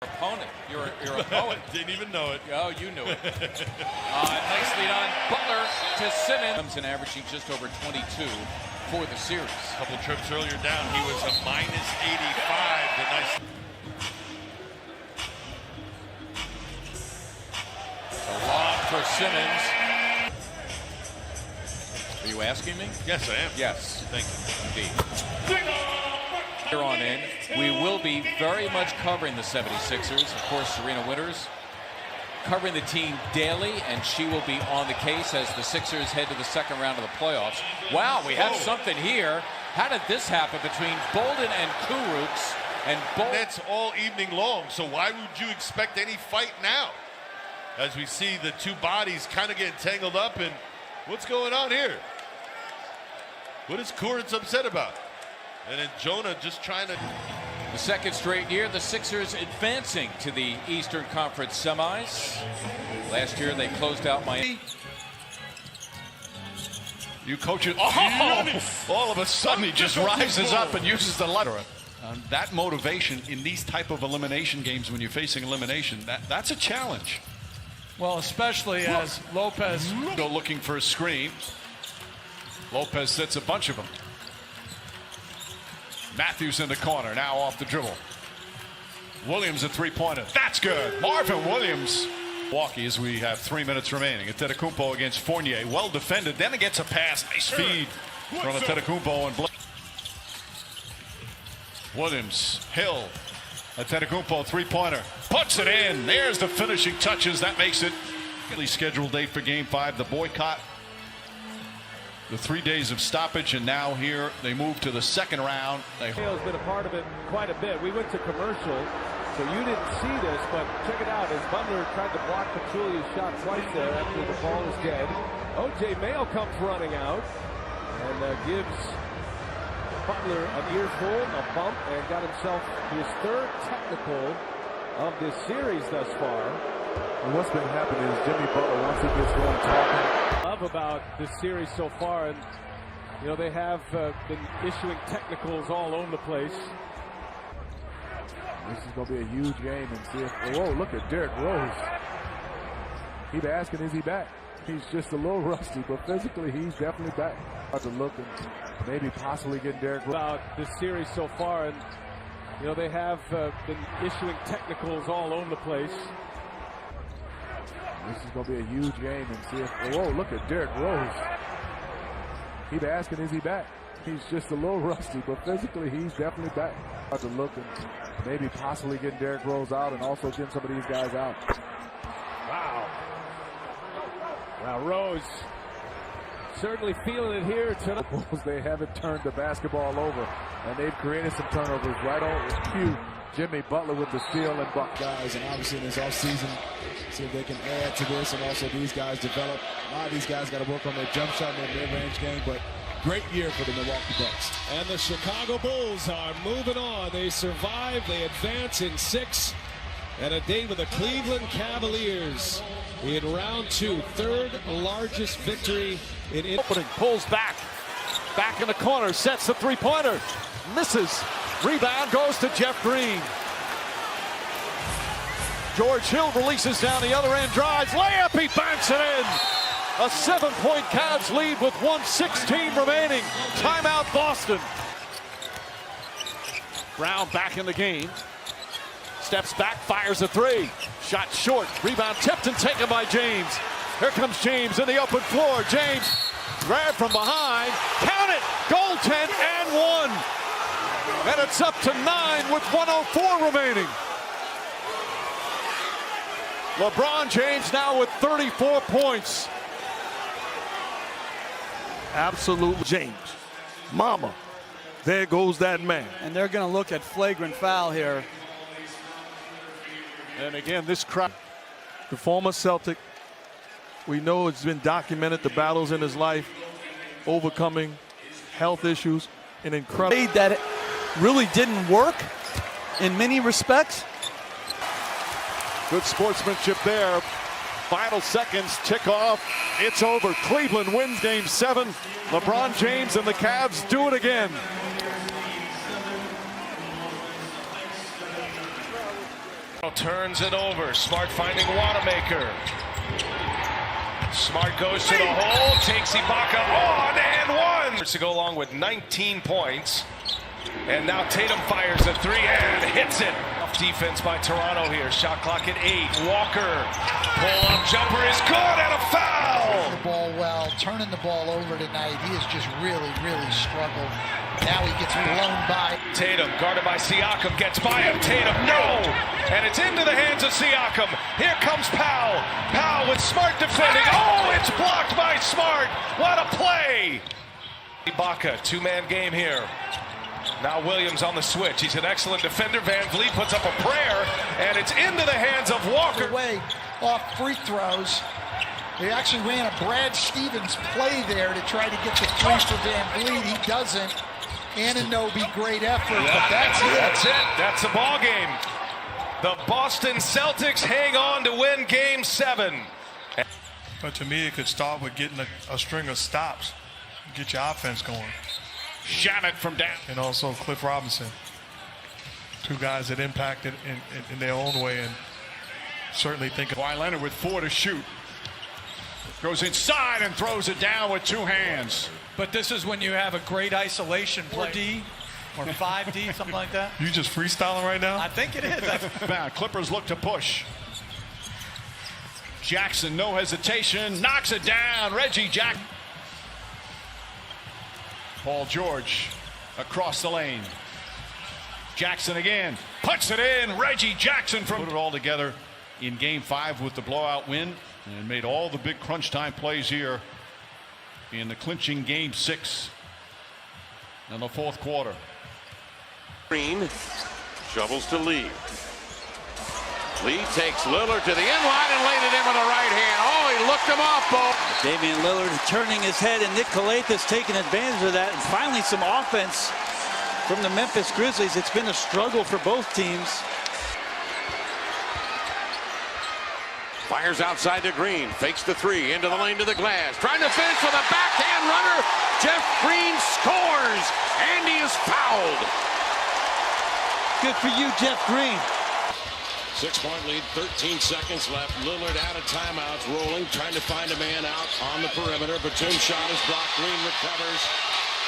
Opponent. You're a poet. Didn't even know it. Oh, you knew it. Nicely done. Butler to Simmons, and averaging just over 22 for the series. A couple trips earlier down, he was a minus 85. The nice. A long for Simmons. Are you asking me? Yes, I am. Yes. Thank you. Indeed. Here on in, we will be very much covering the 76ers. Of course, Serena Winters covering the team daily, and she will be on the case as the Sixers head to the second round of the playoffs. Wow, we have something here. How did this happen between Bolden and Kurucs? And that's all evening long, so why would you expect any fight now? As we see the two bodies kind of getting tangled up, and what's going on here? What is Kurucs upset about? And then Jonah just trying to... The second straight year, the Sixers advancing to the Eastern Conference semis. Last year, they closed out Miami. You coach it. Oh! All of a sudden, he just rises up and uses the letter. That motivation in these type of elimination games, when you're facing elimination, that's a challenge. Well, especially as Lopez go looking for a screen. Lopez sets a bunch of them. Matthews in the corner, now off the dribble. Williams a three-pointer. That's good. Marvin Williams. Milwaukee as we have 3 minutes remaining. Antetokounmpo against Fournier. Well defended. Then it gets a pass. Nice feed from Antetokounmpo and Williams. Hill. Antetokounmpo three-pointer. Puts it in. There's the finishing touches. That makes it scheduled date for Game 5. The boycott. The 3 days of stoppage, and now here they move to the second round. Hale's been a part of it quite a bit. We went to commercial, so you didn't see this, but check it out. As Butler tried to block Pachulia's shot twice there after the ball was dead. O.J. Mayo comes running out and gives Butler an earful, a bump, and got himself his third technical of this series thus far. And what's been happening is Jimmy Butler, once he gets going talking. Love about this series so far, and you know they have been issuing technicals all over the place. This is going to be a huge game, and see if, whoa, look at Derrick Rose. Keep asking, is he back? He's just a little rusty, but physically he's definitely back. Hard to look and maybe possibly getting Derrick Rose. About this series so far, and you know they have been issuing technicals all over the place. This is going to be a huge game, and see if, whoa, look at Derrick Rose. Keep asking, is he back? He's just a little rusty, but physically he's definitely back. Hard to look and maybe possibly getting Derrick Rose out and also getting some of these guys out. Wow. Now Rose certainly feeling it here tonight. They haven't turned the basketball over, and they've created some turnovers right on cue. Jimmy Butler with the steal and buck. Guys, and obviously in this offseason, see if they can add to this, and also these guys develop. A lot of these guys got to work on their jump shot and their mid-range game, but great year for the Milwaukee Bucks. And the Chicago Bulls are moving on. They survive, they advance in 6, and a date with the Cleveland Cavaliers in round 2. Third largest victory in opening, pulls back in the corner, sets the three-pointer, misses. Rebound goes to Jeff Green. George Hill releases down the other end, drives, layup, he banks it in. A 7-point Cavs lead with 1:16 remaining. Timeout Boston. Brown back in the game. Steps back, fires a three. Shot short, rebound tipped and taken by James. Here comes James in the open floor. James, grab from behind, count it, goaltend and 1. And it's up to 9 with 1:04 remaining. LeBron James now with 34 points. Absolute James. Mama, there goes that man. And they're going to look at flagrant foul here. And again, this crowd. The former Celtic, we know it's been documented, the battles in his life, overcoming health issues, an incredible. That it really didn't work in many respects. Good sportsmanship there. Final seconds tick off. It's over. Cleveland wins Game 7. LeBron James and the Cavs do it again. Turns it over. Smart finding Wanamaker. Smart goes to the hole, takes Ibaka on and one. To go along with 19 points. And now Tatum fires a three and hits it. Off defense by Toronto here. Shot clock at 8. Walker. Pull-up jumper is good and a foul. The ball well, turning the ball over tonight. He has just really, really struggled. Now he gets blown by. Tatum, guarded by Siakam, gets by him. Tatum, no! And it's into the hands of Siakam. Here comes Powell. Powell with Smart defending. Oh, it's blocked by Smart. What a play! Ibaka, two-man game here. Now Williams on the switch. He's an excellent defender. Van Vliet puts up a prayer, and it's into the hands of Walker. Away off free throws. They actually ran a Brad Stevens play there to try to get the three for Van Vliet. He doesn't. Anunoby, great effort, but that's it. That's it. That's the ball game. The Boston Celtics hang on to win Game 7. But to me, it could start with getting a string of stops, get your offense going. Shamet from down. And also Cliff Robinson. Two guys that impacted in their own way, and certainly think of Kawhi Leonard with 4 to shoot. Goes inside and throws it down with 2 hands. But this is when you have a great isolation play. 4D or 5D, something like that. You just freestyling right now? I think it is. Clippers look to push. Jackson, no hesitation, knocks it down. Reggie Jackson. Paul George across the lane. Jackson again, puts it in. Reggie Jackson put it all together in Game 5 with the blowout win and made all the big crunch time plays here in the clinching Game 6 in the 4th quarter. Green shovels to Lee. Lee takes Lillard to the end line and laid it in with the right hand. Oh, he looked him off, Bo. Damian Lillard turning his head, and Nick Calathes taking advantage of that. And finally some offense from the Memphis Grizzlies. It's been a struggle for both teams. Fires outside to Green, fakes the three, into the lane to the glass. Trying to finish with a backhand runner. Jeff Green scores, and he is fouled. Good for you, Jeff Green. 6-point lead, 13 seconds left. Lillard out of timeouts, rolling, trying to find a man out on the perimeter. Batum shot is blocked. Green recovers.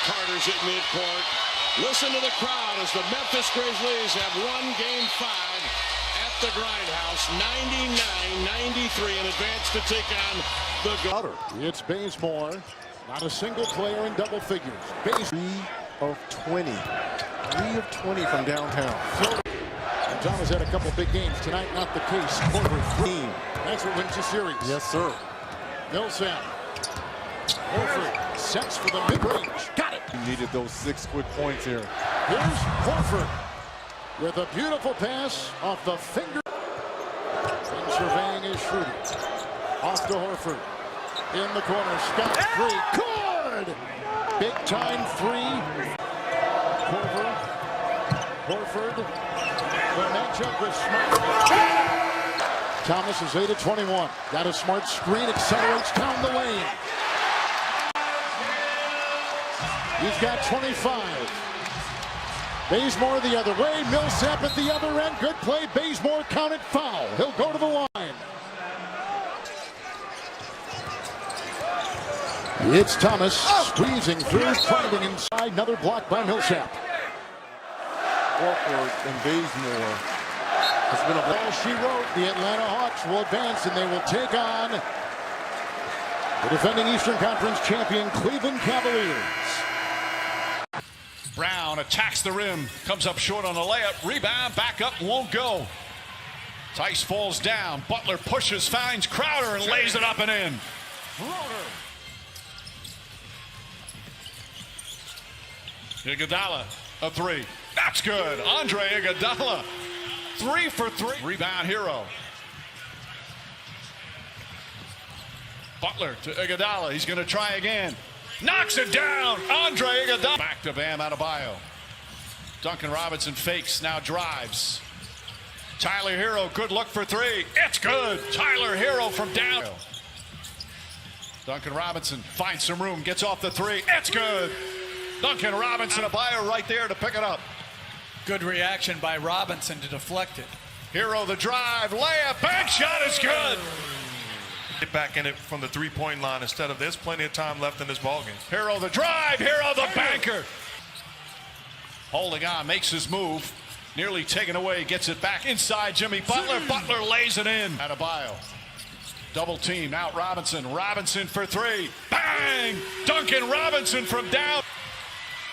Carter's at midcourt. Listen to the crowd as the Memphis Grizzlies have won Game 5 at the Grindhouse, 99-93, and advance to take on the... It's Bazemore. Not a single player in double figures. Bazemore of 20. 3 of 20 from downtown. And Thomas had a couple big games tonight. Not the case. Horford 3. That's what wins the series. Yes, sir. Millsap. Horford sets for the mid-range. Got it. He needed those 6 quick points here. Here's Horford with a beautiful pass off the finger. And surveying is Schroeder. Off to Horford. In the corner. Scott 3. Good! Big time 3. Horford. The matchup with Smart. Thomas is 8 of 21. Got a Smart screen. Accelerates down the lane. He's got 25. Bazemore the other way. Millsap at the other end. Good play. Bazemore counted foul. He'll go to the line. It's Thomas squeezing through, finding inside. Another block by Millsap. Horford and Bazemore has been a ball she wrote. The Atlanta Hawks will advance, and they will take on the defending Eastern Conference champion Cleveland Cavaliers. Brown attacks the rim, comes up short on a layup, rebound, back up, won't go. Tice falls down, Butler pushes, finds Crowder, and lays it up and in. Iguodala, a 3. That's good. Andre Iguodala, 3 for 3. Rebound hero. Butler to Iguodala. He's going to try again. Knocks it down. Andre Iguodala. Back to Bam Adebayo. Duncan Robinson fakes, now drives. Tyler Hero, good look for 3. It's good. Tyler Hero from down. Duncan Robinson finds some room, gets off the 3. It's good. Duncan Robinson, Adebayo right there to pick it up. Good reaction by Robinson to deflect it. Hero the drive, layup, bank shot is good. Get back in it from the three-point line instead of there's plenty of time left in this ballgame. Hero the drive, Hero the banker. Holding on, makes his move. Nearly taken away, gets it back inside Jimmy Butler. Butler lays it in. Adebayo. Double team, out Robinson. Robinson for three. Bang! Duncan Robinson from down.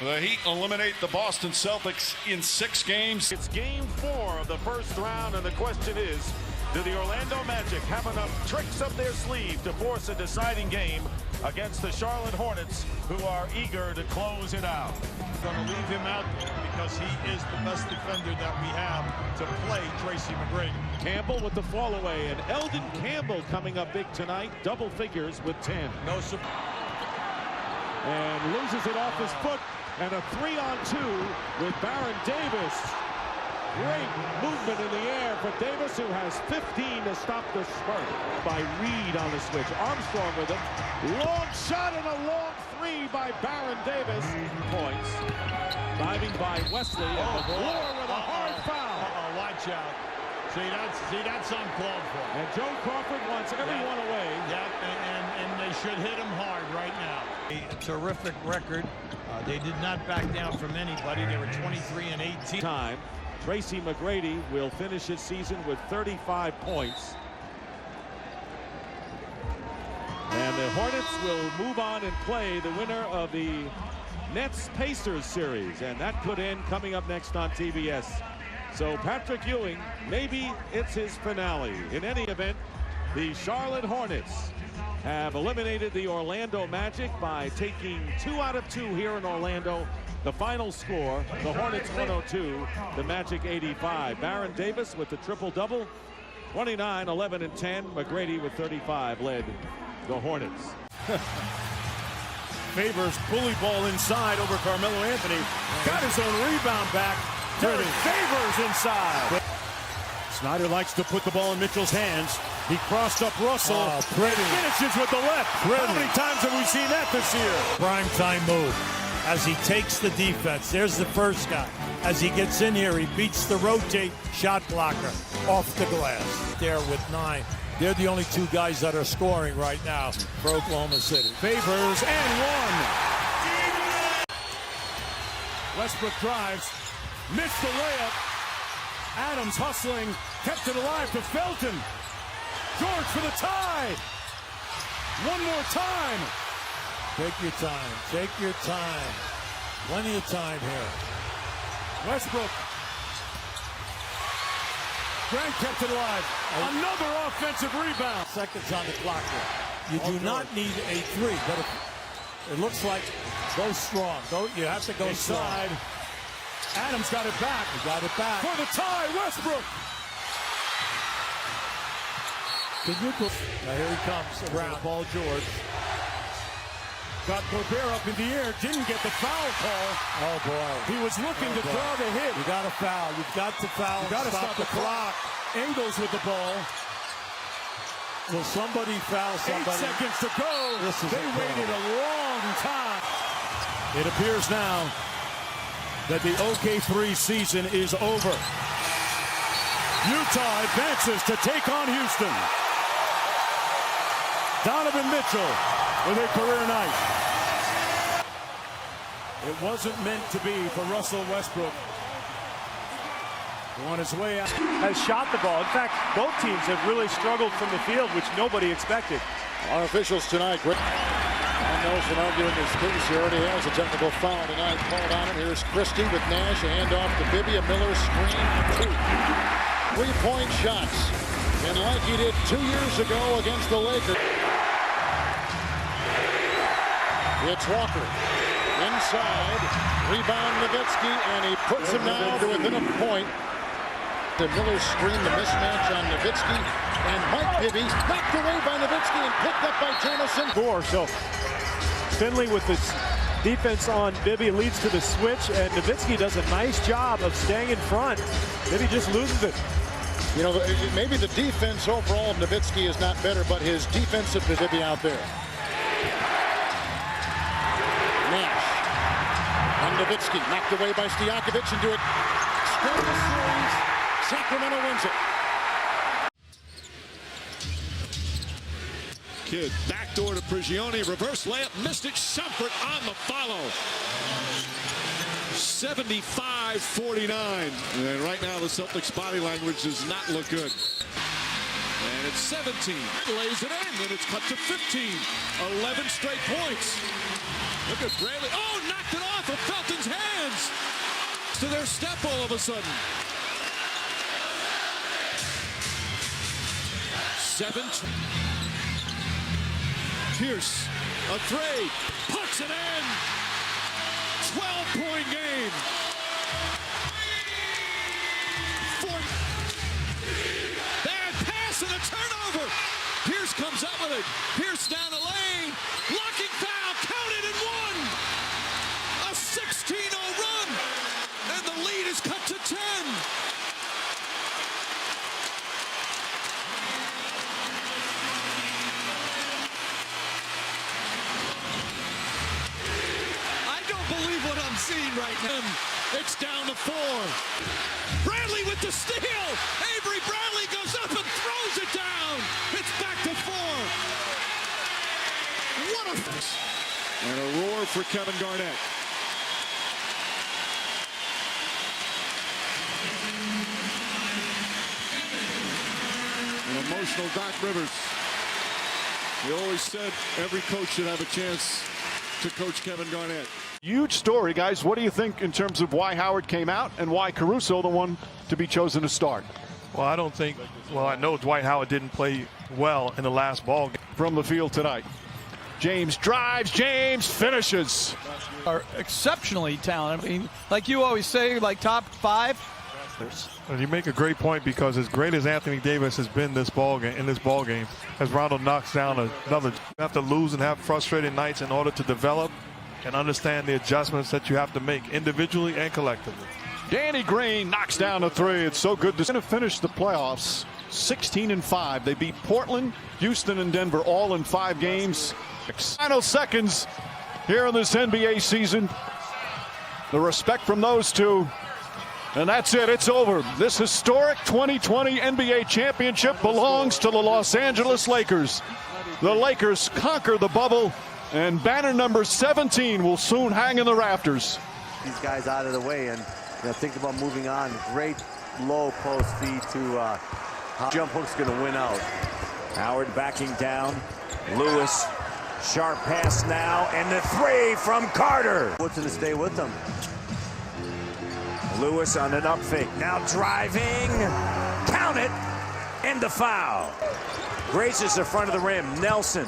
The Heat eliminate the Boston Celtics in 6 games. It's game 4 of the first round, and the question is, do the Orlando Magic have enough tricks up their sleeve to force a deciding game against the Charlotte Hornets, who are eager to close it out? Going to leave him out because he is the best defender that we have to play Tracy McGrady. Campbell with the fall away, and Eldon Campbell coming up big tonight, double figures with 10. No surprise. And loses it off his foot, and a 3-on-2 with Baron Davis. Great movement in the air for Davis, who has 15 to stop the spurt by Reed on the switch. Armstrong with him. Long shot and a long 3 by Baron Davis. Points. Diving by Wesley at the floor with a hard foul. Watch out. See, that's uncalled for. And Joe Crawford wants everyone away. Yeah, and they should hit him hard right now. A terrific record. They did not back down from anybody. They were 23-18. Time. Tracy McGrady will finish his season with 35 points. And the Hornets will move on and play the winner of the Nets-Pacers series. And that could end coming up next on TBS. So Patrick Ewing, maybe it's his finale. In any event, the Charlotte Hornets have eliminated the Orlando Magic by taking 2 out of 2 here in Orlando. The final score, the Hornets 102, the Magic 85. Baron Davis with the triple-double, 29, 11, and 10. McGrady with 35 led the Hornets. Favors bully ball inside over Carmelo Anthony. Got his own rebound back. Derek Favors inside. Snyder likes to put the ball in Mitchell's hands. He crossed up Russell. Finishes with the left. How many times have we seen that this year? Prime time move as he takes the defense. There's the first guy. As he gets in here, he beats the rotate shot blocker off the glass. There with 9. They're the only 2 guys that are scoring right now for Oklahoma City. Favors and 1. Westbrook drives. Missed the layup. Adams hustling. Kept it alive to Felton. George for the tie. One more time. Take your time. Take your time. Plenty of time here. Westbrook. Grant kept it alive. Another offensive rebound. Seconds on the clock here. You do not need a 3, but it looks like go strong. You have to go inside. strong. Adams got it back. He got it back. For the tie, Westbrook. Now here he comes around. Paul George. Got Gobert up in the air. Didn't get the foul call. Oh, boy. He was looking to draw the hit. You got to foul. You've got to foul. You got to stop the clock. Ingles with the ball. Will somebody foul somebody? 8 seconds to go. They waited a long time. It appears now that the OK3 season is over. Utah advances to take on Houston. Donovan Mitchell with a career night. It wasn't meant to be for Russell Westbrook. On his way out. Has shot the ball. In fact, both teams have really struggled from the field, which nobody expected. Our officials tonight, Greg Nelson arguing his case. He already has a technical foul tonight called on him. Here's Christie with Nash. A handoff to Bibby. A Miller screen. 2 3-point shots. And like he did 2 years ago against the Lakers. It's Walker. Inside. Rebound Nowitzki. And he puts him now to within a point. The Miller screen, the mismatch on Nowitzki. And Mike Bibby knocked away by Nowitzki and picked up by Jamison. So Finley with the defense on Bibby leads to the switch, and Nowitzki does a nice job of staying in front. Bibby just loses it. You know, maybe the defense overall of Nowitzki is not better, but his defensive Bibby out there. Nash and Nowitzki knocked away by Stojakovic into it. Scramble series. Sacramento wins it. Kidd backdoor to Prigioni, reverse layup, missed it. Shumpert on the follow. 75-49. And right now the Celtics body language does not look good. And it's 17. Lays it in, and it's cut to 15. 11 straight points. Look at Bradley. Oh, knocked it off of Felton's hands. To their step all of a sudden. 7. Pierce, a three, puts it in. 12-point game. Bad pass and a turnover. Pierce comes up with it. Pierce down the lane. Blocking foul, counted and one. A 16-0 run. And the lead is cut to 10. Seeing right now. It's down to 4. Bradley with the steal. Avery Bradley goes up and throws it down. It's back to 4. What a... And a roar for Kevin Garnett. An emotional Doc Rivers. He always said every coach should have a chance to coach Kevin Garnett. Huge story, guys. What do you think in terms of why Howard came out and why Caruso the one to be chosen to start? Well, I don't think, well, I know Dwight Howard didn't play well in the last ball game. From the field tonight. James drives, James finishes. Are exceptionally talented. I mean, like you always say, like top 5. And you make a great point, because as great as Anthony Davis has been in this ball game, as Rondo knocks down another, you have to lose and have frustrating nights in order to develop and understand the adjustments that you have to make individually and collectively. Danny Green knocks down a 3. It's so good to finish the playoffs 16-5. They beat Portland, Houston, and Denver all in 5 games. Final seconds here in this NBA season. The respect from those two. And that's it. It's over. This historic 2020 NBA championship belongs to the Los Angeles Lakers. The Lakers conquer the bubble, and banner number 17 will soon hang in the rafters. These guys out of the way, and think about moving on. Great low post feed to jump hook's going to win out. Howard backing down. Lewis, sharp pass now, and the 3 from Carter. What's going to stay with them? Lewis on an up fake, now driving, count it, and the foul. Graces the front of the rim, Nelson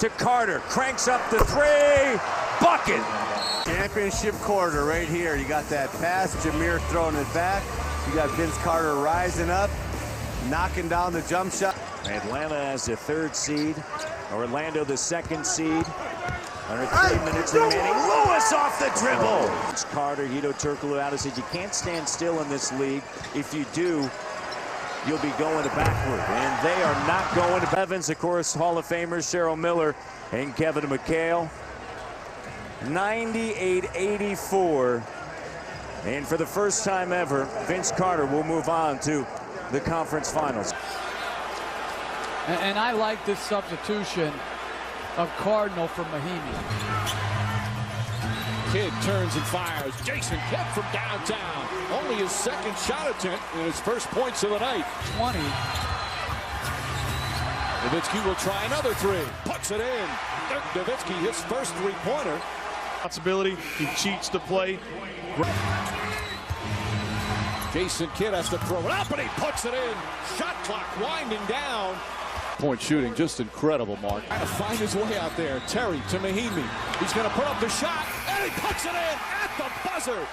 to Carter, cranks up the 3, bucket. Championship quarter right here. You got that pass, Jameer throwing it back. You got Vince Carter rising up, knocking down the jump shot. Atlanta as the 3rd seed, Orlando the 2nd seed. Under 3 minutes remaining. Lewis off the dribble. It's Carter, Hito Turkoglu out. He said you can't stand still in this league. If you do, you'll be going to backward. And they are not going to. Evans, of course, Hall of Famers Cheryl Miller and Kevin McHale. 98-84. And for the first time ever, Vince Carter will move on to the conference finals. And I like this substitution of Cardinal for Mahinmi. Kidd turns and fires. Jason Kidd from downtown. Only his 2nd shot attempt and his 1st points of the night. 20. Nowitzki will try another 3. Puts it in. Dirk Nowitzki, his first 3-pointer. Responsibility. He cheats the play. Jason Kidd has to throw it up, and he puts it in. Shot clock winding down. Point shooting, just incredible, Mark. Trying to find his way out there. Terry to Mahinmi. He's going to put up the shot, and he puts it in at the buzzer.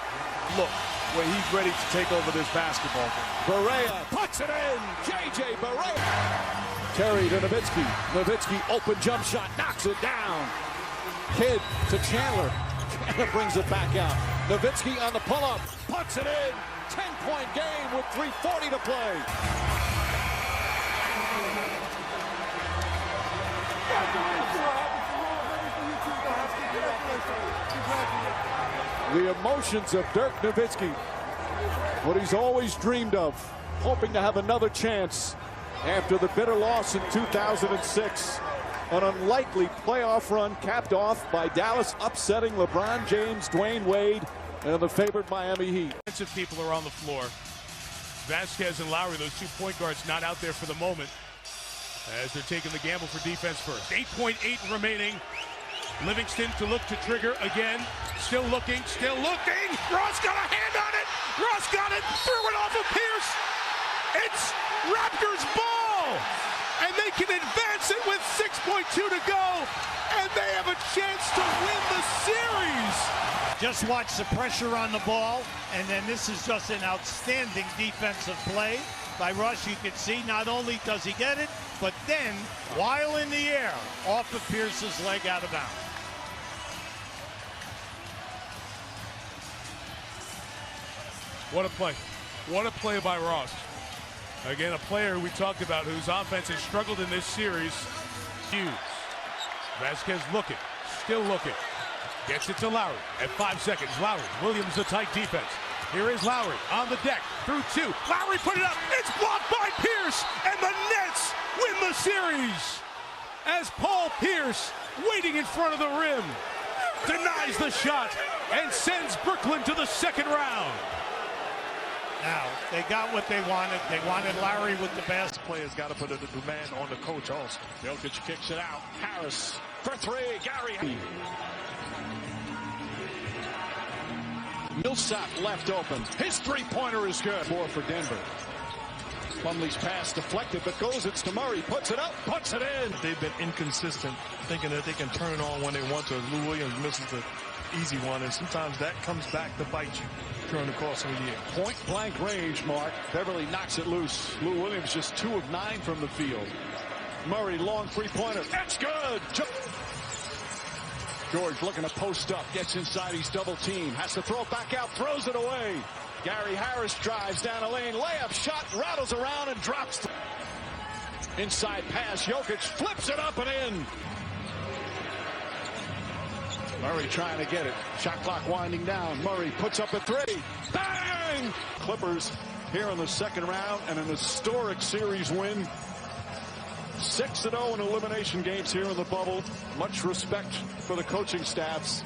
Look, where he's ready to take over this basketball game. Barea puts it in. J.J. Barea. Terry to Nowitzki. Nowitzki, open jump shot, knocks it down. Kidd to Chandler. Chandler brings it back out. Nowitzki on the pull-up, puts it in. 10-point game with 3:40 to play. The emotions of Dirk Nowitzki, what he's always dreamed of. hoping to have another chance after the bitter loss in 2006. An unlikely playoff run capped off by Dallas upsetting LeBron James, Dwayne Wade, and the favored Miami Heat. Defensive people are on the floor. Vasquez and Lowry, those 2 point guards, not out there for the moment as they're taking the gamble for defense first. 8.8 remaining. Livingston to look to trigger again. Still looking, still looking. Ross got a hand on it. Ross got it, threw it off of Pierce. It's Raptors ball. And they can advance it with 6.2 to go. And they have a chance to win the series. Just watch the pressure on the ball. And then this is just an outstanding defensive play by Russ. You can see not only does he get it, but then while in the air, off of Pierce's leg out of bounds. What a play. What a play by Ross. Again, a player we talked about whose offense has struggled in this series. Hughes. Vasquez looking. Still looking. Gets it to Lowry at 5 seconds. Lowry. Williams the tight defense. Here is Lowry on the deck through 2. Lowry put it up. It's blocked by Pierce. And the Nets win the series. As Paul Pierce, waiting in front of the rim, denies the shot and sends Brooklyn to the second round. Now, they got what they wanted. They wanted Lowry with the best. Players got to put a demand on the coach also. Jokic kicks it out. Harris for 3. Gary. Millsap left open. His three-pointer is good. 4 for Denver. Plumlee's pass deflected, but goes. It's to Murray. Puts it up. Puts it in. They've been inconsistent, thinking that they can turn it on when they want to. Lou Williams misses the easy one, and sometimes that comes back to bite you during the course of a year. Point blank range, Mark. Beverly knocks it loose. Lou Williams just 2 of 9 from the field. Murray, long three-pointer. That's good. George looking to post up. Gets inside. He's double team. Has to throw it back out. Throws it away. Gary Harris drives down a lane. Layup shot. Rattles around and drops. Inside pass. Jokic flips it up and in. Murray trying to get it. Shot clock winding down. Murray puts up a 3. Bang! Clippers here in the second round and an historic series win. 6-0 in elimination games here in the bubble. Much respect for the coaching staffs.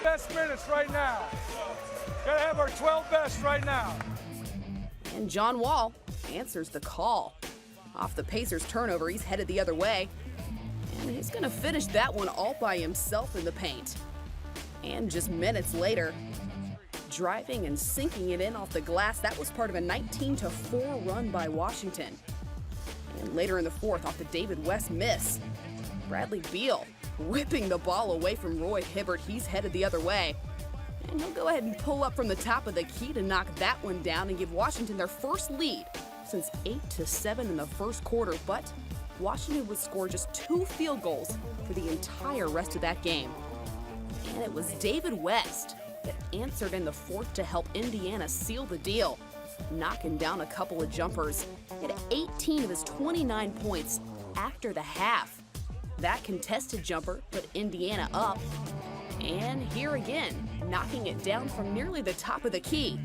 Best minutes right now. Gotta have our 12 best right now. And John Wall answers the call. Off the Pacers turnover, he's headed the other way. And he's going to finish that one all by himself in the paint. And just minutes later, driving and sinking it in off the glass, that was part of a 19-4 run by Washington. And later in the fourth, off the David West miss, Bradley Beal whipping the ball away from Roy Hibbert. He's headed the other way. And he'll go ahead and pull up from the top of the key to knock that one down and give Washington their first lead since 8-7 in the first quarter. But Washington would score just 2 field goals for the entire rest of that game. And it was David West that answered in the fourth to help Indiana seal the deal, knocking down a couple of jumpers. He had 18 of his 29 points after the half. That contested jumper put Indiana up. And here again, knocking it down from nearly the top of the key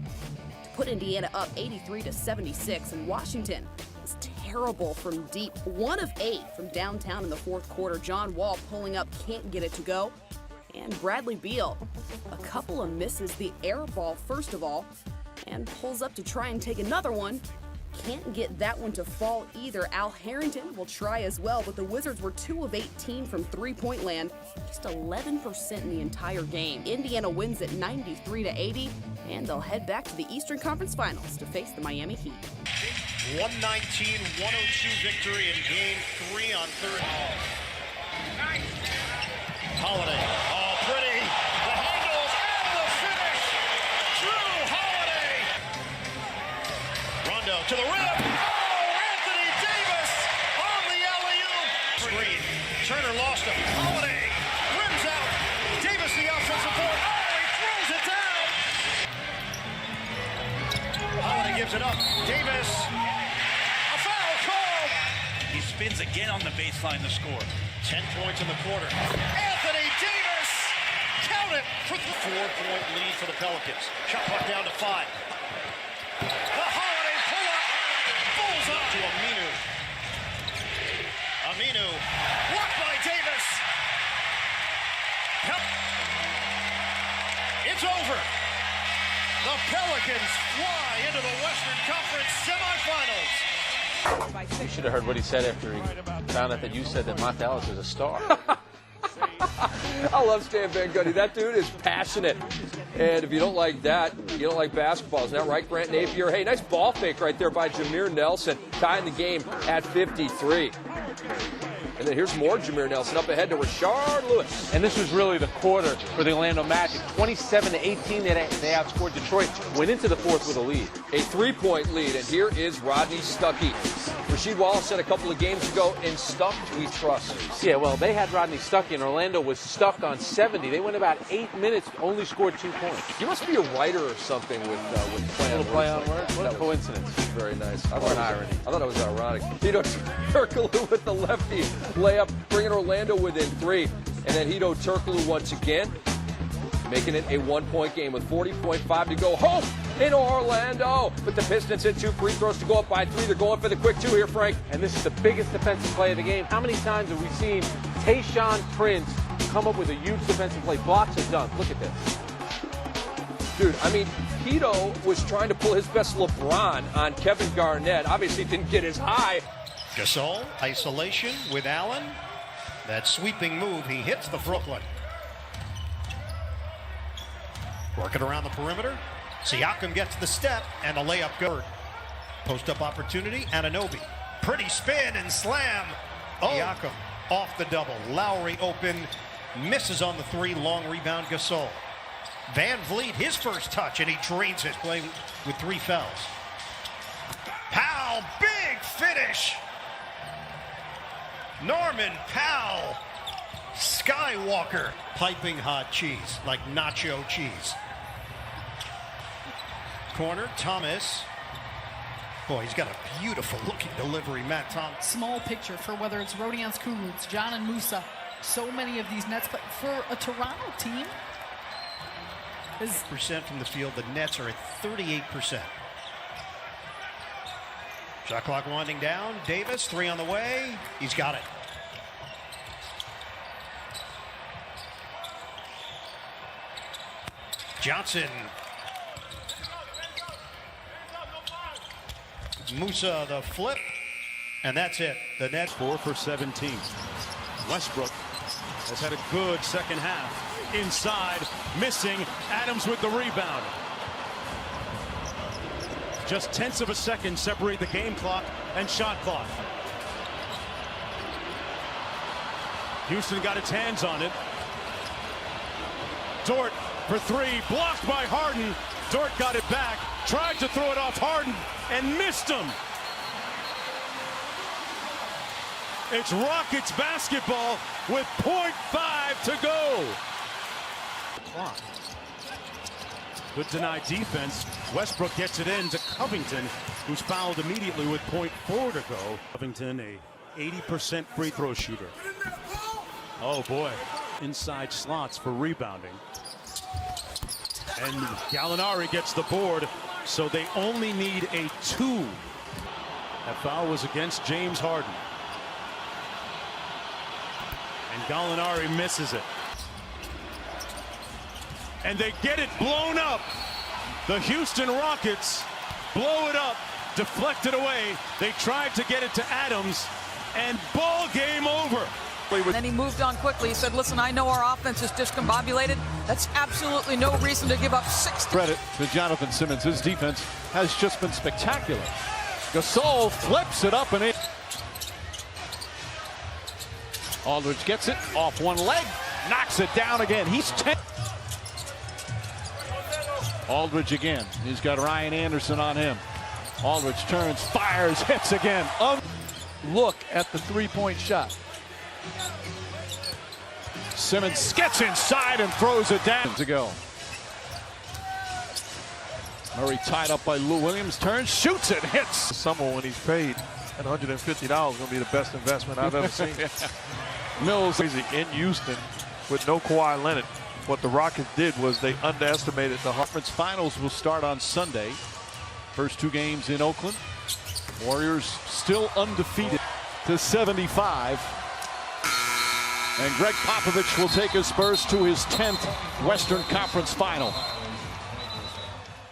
to put Indiana up 83-76. And Washington was terrible from deep, 1 of 8 from downtown in the fourth quarter. John Wall pulling up, can't get it to go. And Bradley Beal, a couple of misses, the air ball first of all, and pulls up to try and take another one. Can't get that one to fall either. Al Harrington will try as well, but the Wizards were 2 of 18 from three-point land, just 11% in the entire game. Indiana wins at 93-80, and they'll head back to the Eastern Conference Finals to face the Miami Heat. 119-102 victory in Game 3 on third. Holiday, all pretty. The handles and the finish. Drew Holiday. Rondo to the rim. Oh, Anthony Davis on the alley-oop. Screen. Turner lost him. Holiday rims out. Davis the offensive board. Oh, he throws it down. Holiday gives it up. Davis. A foul call. He spins again on the baseline to score. 10 points in the quarter. Anthony Davis! Count it for the 4-point lead for the Pelicans. Shot clock down to 5. The Holiday pull It's over. The Pelicans fly into the Western Conference semifinals. You should have heard what he said after he found out that you said that Monta Ellis is a star. I love Stan Van Gundy. That dude is passionate. And if you don't like that, you don't like basketball. Is that right, Grant Napier? Hey, nice ball fake right there by Jameer Nelson, tying the game at 53. And then here's more Jameer Nelson up ahead to Rashard Lewis. And this was really the quarter for the Orlando Magic. 27-18, they outscored Detroit. Went into the fourth with a lead. A three-point lead, and here is Rodney Stuckey. Rasheed Wallace said a couple of games ago, in Stuck we trust. Yeah, well, they had Rodney Stuckey, and Orlando was stuck on 70. They went about 8 minutes, only scored 2 points. You must be a writer or something with play on words. What a coincidence. Very nice. What an irony. I thought it was ironic. Hedo Turkoglu with the lefty layup, bringing Orlando within 3. And then Hedo Turkoglu once again, making it a 1-point game with 40.5 to go home in Orlando. But the Pistons hit 2 free throws to go up by 3. They're going for the quick 2 here, Frank. And this is the biggest defensive play of the game. How many times have we seen Tayshaun Prince come up with a huge defensive play? Blocks a dunk. Look at this. Dude, I mean, Hedo was trying to pull his best LeBron on Kevin Garnett. Obviously didn't get his high. Gasol, isolation with Allen. That sweeping move, he hits the Brooklyn. Working around the perimeter. Siakam gets the step and the layup good. Post-up opportunity, Anunoby. Pretty spin and slam. Oh. Siakam off the double. Lowry open, misses on the 3, long rebound Gasol. Van Vliet, his first touch, and he drains his play with 3 fouls. Powell, big finish. Norman Powell, Skywalker, piping hot cheese, like nacho cheese. Corner, Thomas. Boy, he's got a beautiful looking delivery, Matt Thomas. Small picture for whether it's Rodions Kurucs, John and Musa. So many of these Nets, but for a Toronto team, percent from the field, the Nets are at 38%. Shot clock winding down. Davis, 3 on the way. He's got it. Johnson. Musa the flip. And that's it. The Nets 4 for 17. Westbrook has had a good second half. Inside, missing. Adams with the rebound. Just tenths of a second separate the game clock and shot clock. Houston got its hands on it. Dort for 3, blocked by Harden. Dort got it back, tried to throw it off Harden and missed him. It's Rockets basketball with 0.5 to go. Good denied defense. Westbrook gets it in to Covington, who's fouled immediately with 0.4 to go. Covington, a 80% free throw shooter. Oh boy. Inside slots for rebounding. And Gallinari gets the board, so they only need a 2. That foul was against James Harden. And Gallinari misses it. And they get it blown up. The Houston Rockets blow it up, deflect it away. They tried to get it to Adams, and ball game over. And then he moved on quickly. He said, listen, I know our offense is discombobulated. That's absolutely no reason to give up 60. Credit to Jonathan Simmons. His defense has just been spectacular. Gasol flips it up and in. Aldridge gets it off one leg, knocks it down again. He's 10. Aldridge again. He's got Ryan Anderson on him. Aldridge turns, fires, hits again. Look at the three-point shot. Simmons gets inside and throws it down to go. Murray tied up by Lou Williams, turns, shoots it, hits. Summer when he's paid at $150 is going to be the best investment I've ever seen. Mills in Houston with no Kawhi Leonard. What the Rockets did was they underestimated the conference finals will start on Sunday. First 2 games in Oakland. Warriors still undefeated to 75. And Greg Popovich will take his Spurs to his 10th Western Conference final.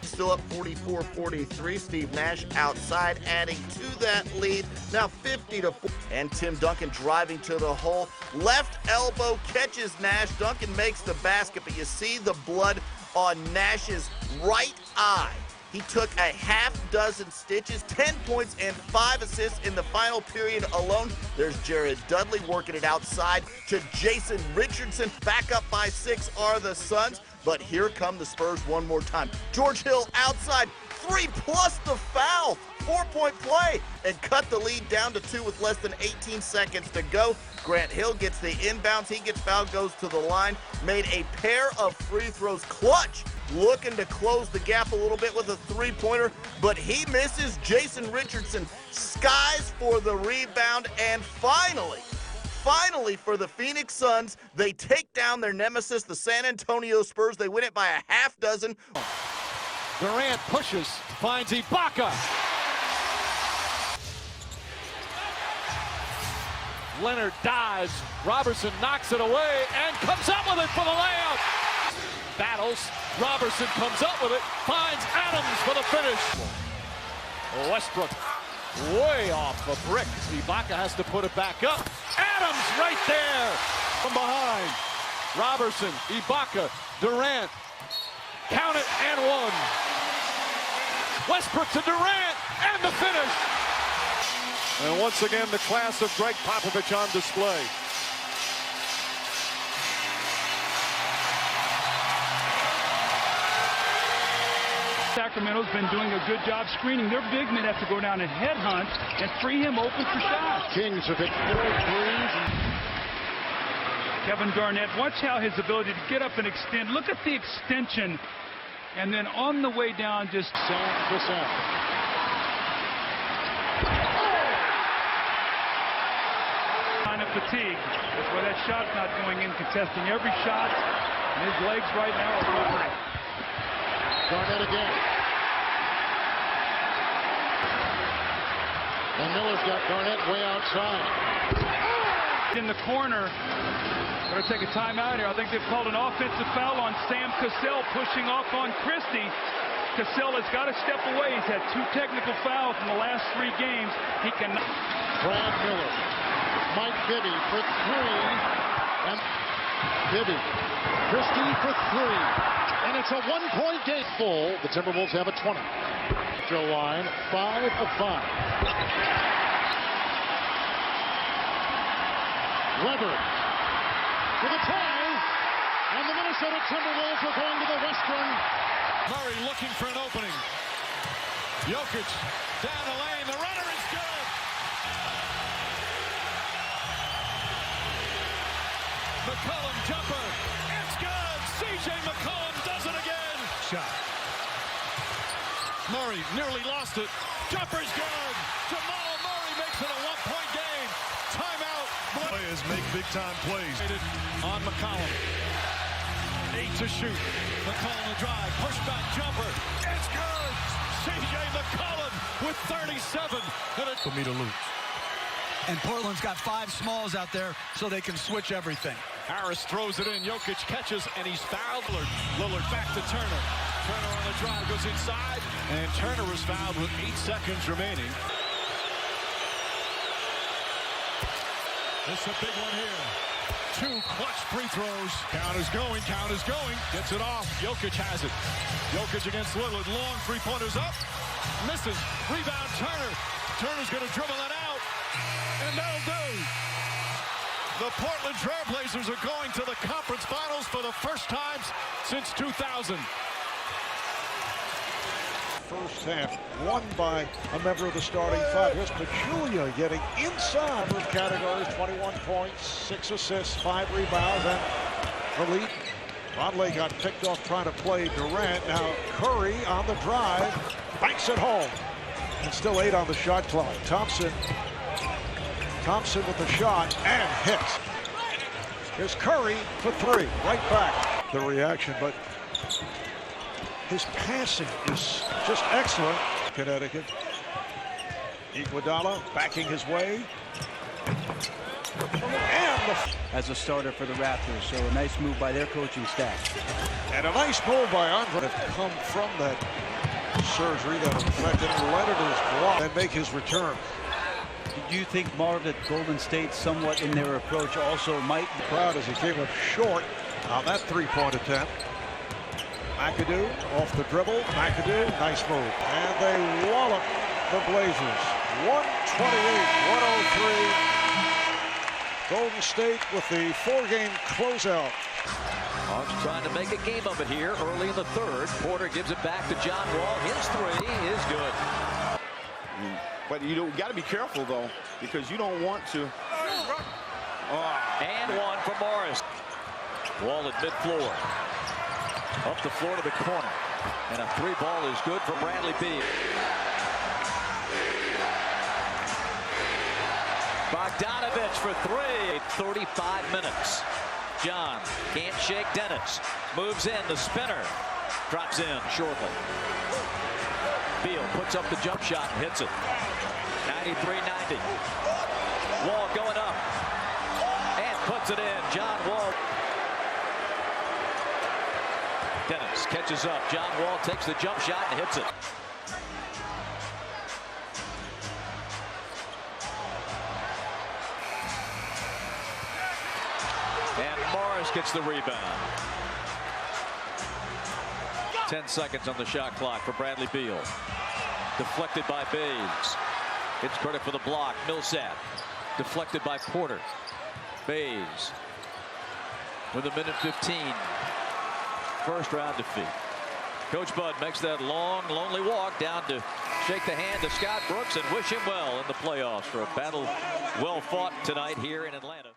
Still up 44-43. Steve Nash outside, adding to that lead. Now 50-4. And Tim Duncan driving to the hole. Left elbow catches Nash. Duncan makes the basket, but you see the blood on Nash's right eye. He took a half dozen stitches, 10 points and 5 assists in the final period alone. There's Jared Dudley working it outside to Jason Richardson. Back up by 6 are the Suns, but here come the Spurs one more time. George Hill outside, 3 plus the foul, 4-point play, and cut the lead down to 2 with less than 18 seconds to go. Grant Hill gets the inbounds, he gets fouled, goes to the line, made a pair of free throws, clutch, looking to close the gap a little bit with a three-pointer, but he misses. Jason Richardson skies for the rebound, and finally for the Phoenix Suns, they take down their nemesis, the San Antonio Spurs. They win it by a half dozen. Durant pushes, finds Ibaka. Leonard dives, Robertson knocks it away and comes up with it for the layup. Battles, Robertson comes up with it, finds Adams for the finish. Westbrook way off the brick. Ibaka has to put it back up. Adams right there from behind. Robertson, Ibaka, Durant, count it and 1. Westbrook to Durant and the finish. And once again, the class of Greg Popovich on display. Sacramento's been doing a good job screening. Their big men have to go down and headhunt and free him open for shots. Kings have hit 4 threes. Kevin Garnett, watch how his ability to get up and extend. Look at the extension. And then on the way down, just... Sign of fatigue. That's why that shot's not going in, contesting every shot. And his legs right now are covering. Garnett again. And Miller's got Garnett way outside. In the corner. Going to take a timeout here. I think they've called an offensive foul on Sam Cassell, pushing off on Christie. Cassell has got to step away. He's had 2 technical fouls in the last 3 games. He cannot. Brad Miller. Mike Bibby for 3. And Bibby. Christie for 3. And it's a 1-point game. Full. The Timberwolves have a 20. Joe line, 5 of 5. Weber with a tie. And the Minnesota Timberwolves are going to the Western. Murray looking for an opening. Jokic down the lane. The runner is good. McCollum jumper. It's good. C.J. McCollum does it again. Shot. Murray nearly lost it. Jumper's good. Jamal Murray makes it a 1-point game. Timeout. Players make big-time plays. On McCollum. 8 to shoot. McCollum to drive. Push back jumper. It's good. C.J. McCollum with 37. For me to lose. And Portland's got 5 smalls out there, so they can switch everything. Harris throws it in. Jokic catches, and he's fouled. Lillard back to Turner. Turner on the drive goes inside, and Turner was fouled with 8 seconds remaining. This is a big one here. 2 clutch free throws. Count is going. Count is going. Gets it off. Jokic has it. Jokic against Lillard. Long three-pointers up. Misses. Rebound Turner. Turner's going to dribble it out. And that'll do. The Portland Trail Blazers are going to the conference finals for the first time since 2000. First half won by a member of the starting 5. Here's Pachulia getting inside of categories. 21 points, 6 assists, 5 rebounds, and the lead. Ronley got picked off trying to play Durant. Now Curry on the drive, banks it home. And still 8 on the shot clock. Thompson with the shot and hits. Here's Curry for 3, right back. The reaction, but his passing is just excellent. Connecticut. Iguodala backing his way. And as a starter for the Raptors. So a nice move by their coaching staff. And a nice move by Andre have come from that surgery that affected Leonard's block and make his return. Do you think, Marv, that Golden State somewhat in their approach also might be proud as he came up short on that three-point attempt? McAdoo off the dribble. McAdoo, nice move. And they wallop the Blazers. 128-103. Golden State with the four-game closeout. Hawks trying to make a game of it here early in the third. Porter gives it back to John Wall. His three is good. But you got to be careful, though, because you don't want to. And one for Morris. Wall at mid-floor. Up the floor to the corner. And a three ball is good for Bradley Beal. Bogdanovich for three. 35 minutes. John can't shake Dennis. Moves in, the spinner. Drops in shortly. Beal puts up the jump shot and hits it. 93-90. Wall going up. And puts it in. John Wall. Dennis catches up. John Wall takes the jump shot and hits it. And Morris gets the rebound. 10 seconds on the shot clock for Bradley Beal. Deflected by Bays. Gets credit for the block. Millsap. Deflected by Porter. Bays with a minute 15. First round defeat. Coach Bud makes that long, lonely walk down to shake the hand of Scott Brooks and wish him well in the playoffs for a battle well fought tonight here in Atlanta.